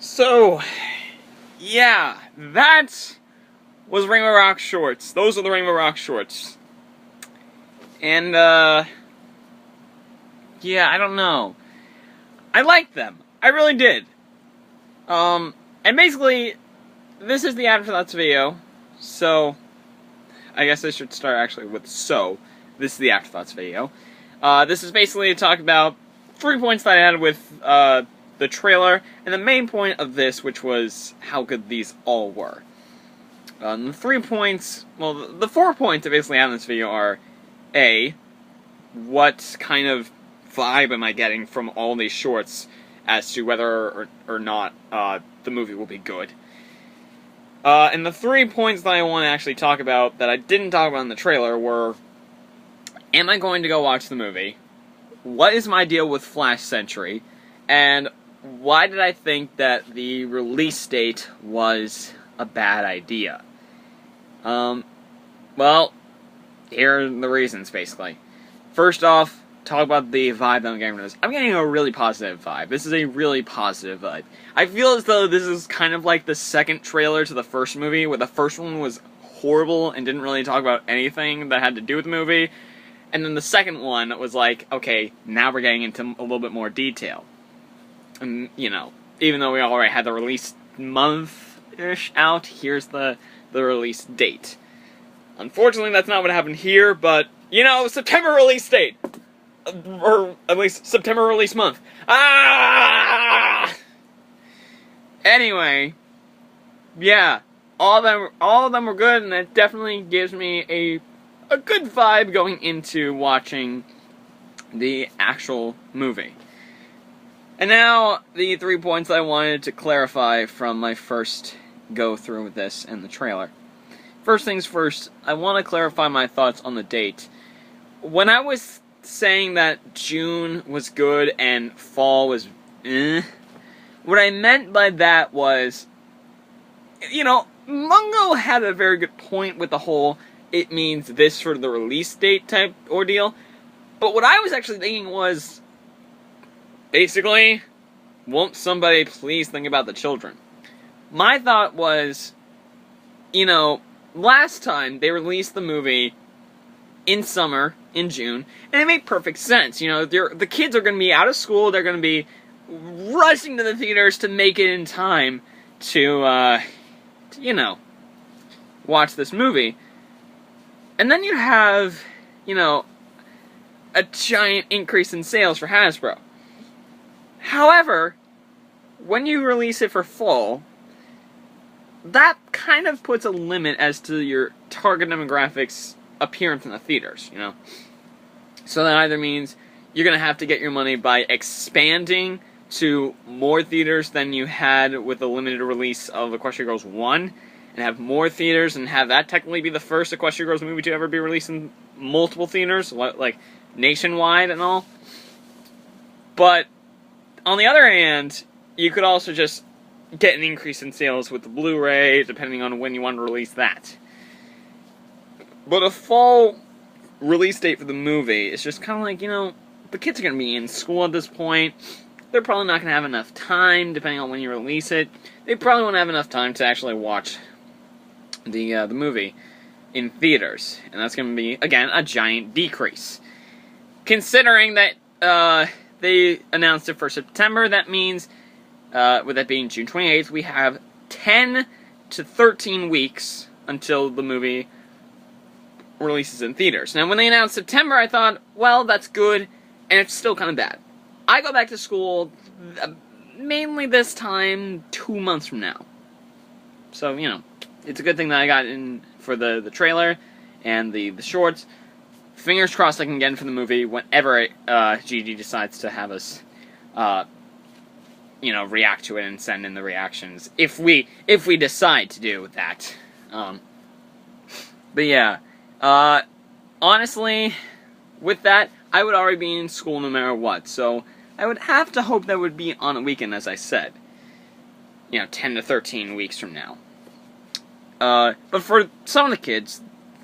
So, yeah, that was Rainbow Rock shorts. Those are the Rainbow Rock shorts. And, yeah, I don't know. I liked them. I really did. And basically, this is the Afterthoughts video. So, I guess I should start actually with this is the Afterthoughts video. This is basically to talk about 3 points that I had with, the trailer, and the main point of this, which was how good these all were. The 3 points, well, the 4 points I basically have in this video are, A, what kind of vibe am I getting from all these shorts as to whether or not the movie will be good. And the 3 points that I want to actually talk about that I didn't talk about in the trailer were, am I going to go watch the movie? What is my deal with Flash Sentry? And why did I think that the release date was a bad idea? Well, here are the reasons, basically. First off, talk about the vibe that I'm getting from this. I'm getting a really positive vibe. This is a really positive vibe. I feel as though this is kind of like the second trailer to the first movie, where the first one was horrible and didn't really talk about anything that had to do with the movie. And then the second one was like, okay, now we're getting into a little bit more detail. And, you know, even though we already had the release month-ish out, here's the release date. Unfortunately, that's not what happened here, but, you know, September release date! Or, at least, September release month. Ah! Anyway, yeah, all of them were good, and it definitely gives me a good vibe going into watching the actual movie. And now, the 3 points I wanted to clarify from my first go-through with this and the trailer. First things first, I want to clarify my thoughts on the date. When I was saying that June was good and fall was what I meant by that was, you know, Mungo had a very good point with the whole it means this for the release date type ordeal. But what I was actually thinking was, basically, won't somebody please think about the children? My thought was, you know, last time they released the movie in summer, in June, and it made perfect sense. You know, the kids are going to be out of school, they're going to be rushing to the theaters to make it in time to you know, watch this movie. And then you have, you know, a giant increase in sales for Hasbro. However, when you release it for fall, that kind of puts a limit as to your target demographics' appearance in the theaters, you know? So that either means you're going to have to get your money by expanding to more theaters than you had with the limited release of Equestria Girls 1, and have more theaters and have that technically be the first Equestria Girls movie to ever be released in multiple theaters, like nationwide and all. But on the other hand, you could also just get an increase in sales with the Blu-ray, depending on when you want to release that. But a fall release date for the movie is just kind of like, you know, the kids are going to be in school at this point. They're probably not going to have enough time, depending on when you release it. They probably won't have enough time to actually watch the movie in theaters. And that's going to be, again, a giant decrease. Considering that they announced it for September, that means, with that being June 28th, we have 10 to 13 weeks until the movie releases in theaters. Now, when they announced September, I thought, well, that's good, and it's still kind of bad. I go back to school, mainly this time, 2 months from now. So, you know, it's a good thing that I got in for the trailer and the shorts. Fingers crossed I can get in for the movie whenever Gigi decides to have us, you know, react to it and send in the reactions. If we decide to do that. But yeah, honestly, with that, I would already be in school no matter what. So I would have to hope that would be on a weekend, as I said. You know, 10 to 13 weeks from now. But for some of the kids,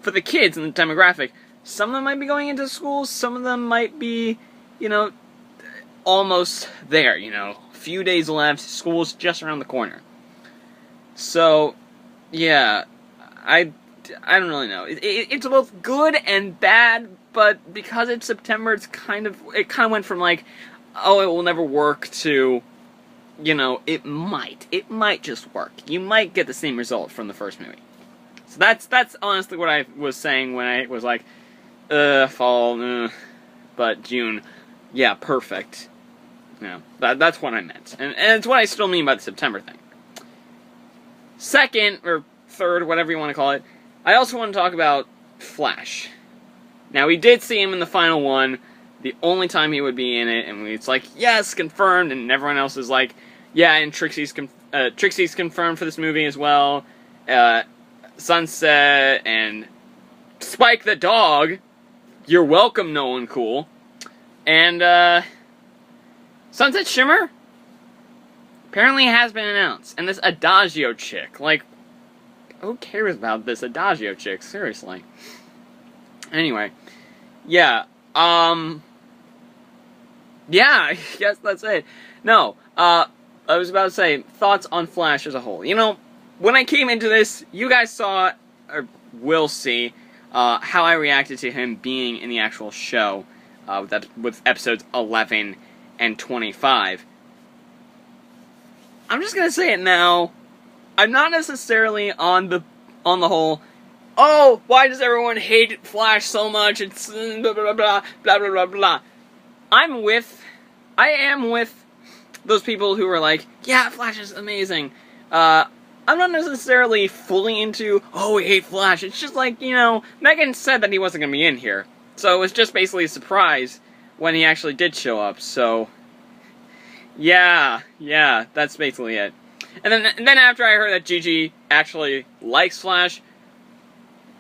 in the demographic, some of them might be going into school, some of them might be, you know, almost there, you know, few days left. School's just around the corner. So, yeah, I don't really know. It's both good and bad, but because it's September, it kind of went from like, oh, it will never work to, you know, it might just work. You might get the same result from the first movie. So that's honestly what I was saying when I was like, fall, but June, yeah, perfect. You know, that's what I meant, and it's what I still mean by the September thing. Second, or third, whatever you want to call it, I also want to talk about Flash. Now, we did see him in the final one, the only time he would be in it, and it's like, yes, confirmed, and everyone else is like, yeah, and Trixie's confirmed for this movie as well, Sunset, and Spike the dog, you're welcome, Nolan Cool, and, Sunset Shimmer apparently has been announced, and this Adagio chick, like, who cares about this Adagio chick, seriously? Anyway, yeah, yeah, I guess that's it. No, I was about to say, thoughts on Flash as a whole. You know, when I came into this, you guys saw, or will see, how I reacted to him being in the actual show, with episodes 11 and 25. I'm just gonna say it now. I'm not necessarily on the whole, oh, why does everyone hate Flash so much? It's blah blah blah blah blah blah blah. I am with those people who are like, yeah, Flash is amazing. I'm not necessarily fully into, oh, we hate Flash. It's just like, you know, Megan said that he wasn't gonna be in here, so it was just basically a surprise when he actually did show up. So, yeah, that's basically it. And then after I heard that Gigi actually likes Flash,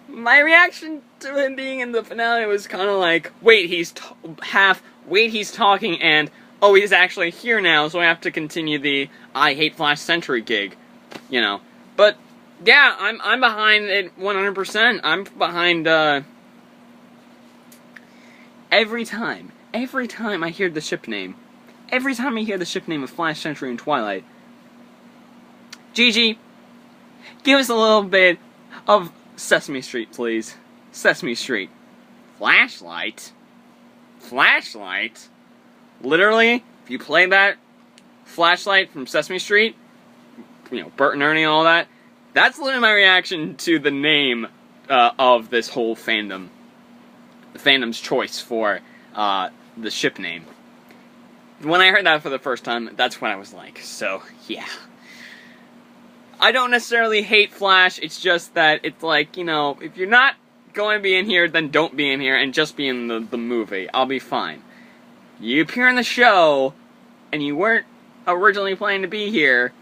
my reaction to him being in the finale was kind of like, wait, he's talking, and, oh, he's actually here now, so I have to continue the I hate Flash Century gig, you know. But, yeah, I'm behind it 100%. I'm behind, every time I hear the ship name, every time I hear the ship name of Flash Century and Twilight, Gigi, give us a little bit of Sesame Street, please. Sesame Street. Flashlight? Flashlight? Literally, if you play that Flashlight from Sesame Street, you know, Bert and Ernie and all that, that's literally my reaction to the name of this whole fandom. The fandom's choice for the ship name. When I heard that for the first time, that's what I was like, so, yeah. I don't necessarily hate Flash, it's just that it's like, you know, if you're not going to be in here, then don't be in here, and just be in the movie. I'll be fine. You appear in the show, and you weren't originally planning to be here,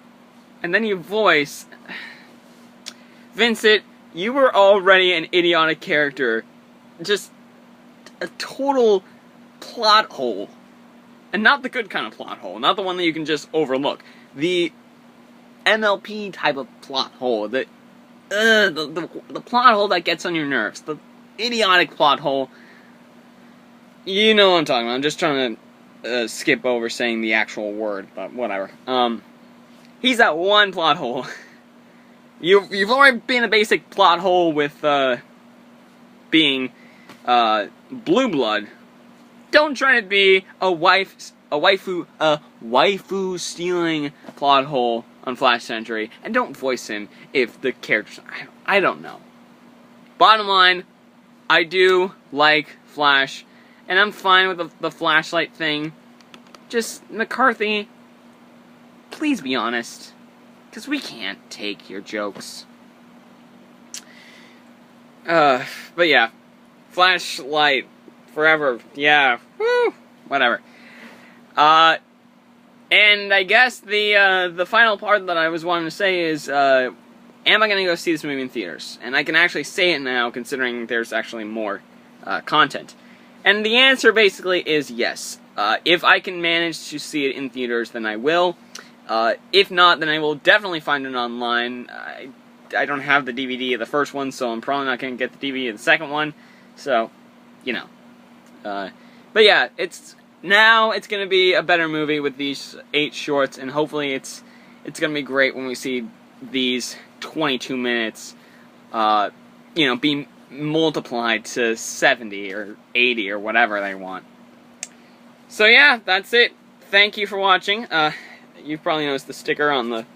and then you voice... Vincent, you were already an idiotic character. Just a total plot hole. And not the good kind of plot hole, not the one that you can just overlook. The MLP type of plot hole, the plot hole that gets on your nerves, the idiotic plot hole. You know what I'm talking about. I'm just trying to skip over saying the actual word, but whatever. He's that one plot hole. You've already been a basic plot hole with being Blue Blood. Don't try to be a waifu stealing plot hole on Flash Century, and don't voice him if the characters... I don't know. Bottom line, I do like Flash, and I'm fine with the flashlight thing. Just, McCarthy, please be honest, because we can't take your jokes. But yeah, Flashlight, forever, yeah, woo, whatever. And I guess the final part that I was wanting to say is, am I going to go see this movie in theaters? And I can actually say it now, considering there's actually more content. And the answer basically is yes. If I can manage to see it in theaters, then I will. If not, then I will definitely find it online. I don't have the DVD of the first one, so I'm probably not going to get the DVD of the second one. So, you know. But yeah, it's now it's going to be a better movie with these 8 shorts, and hopefully it's going to be great when we see these 22 minutes, being multiplied to 70 or 80 or whatever they want. So yeah, that's it. Thank you for watching. You've probably noticed the sticker on the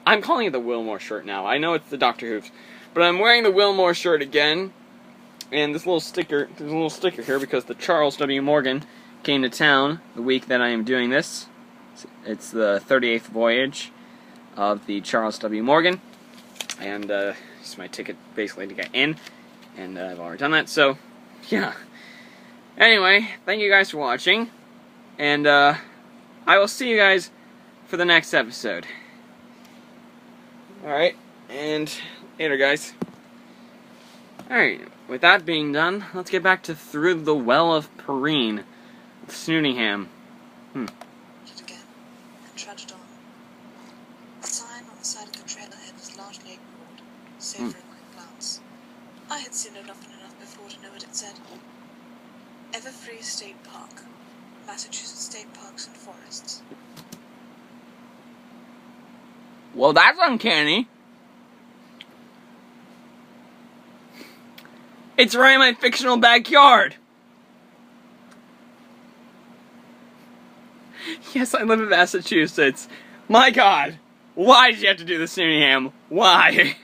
I'm calling it the Wilmore shirt now. I know it's the Dr. Who's, but I'm wearing the Wilmore shirt again. And there's a little sticker here because the Charles W. Morgan came to town the week that I am doing this. It's the 38th voyage of the Charles W. Morgan. And this is my ticket basically to get in. And I've already done that, so yeah. Anyway, thank you guys for watching. And I will see you guys for the next episode. Alright, and later guys. Alright, with that being done, let's get back to Through the Well of Perrine with Snootingham. Yet again, and trudged on. The sign on the side of the trailhead was largely ignored, save for a quick glance. I had seen it often enough before to know what it said. Everfree State Park, Massachusetts State Parks and Forests. Well, that's uncanny. It's right in my fictional backyard. Yes, I live in Massachusetts. My God, why did you have to do this, Snootingham? Why?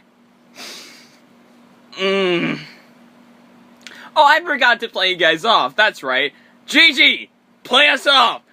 Oh, I forgot to play you guys off. That's right. Gigi, play us off.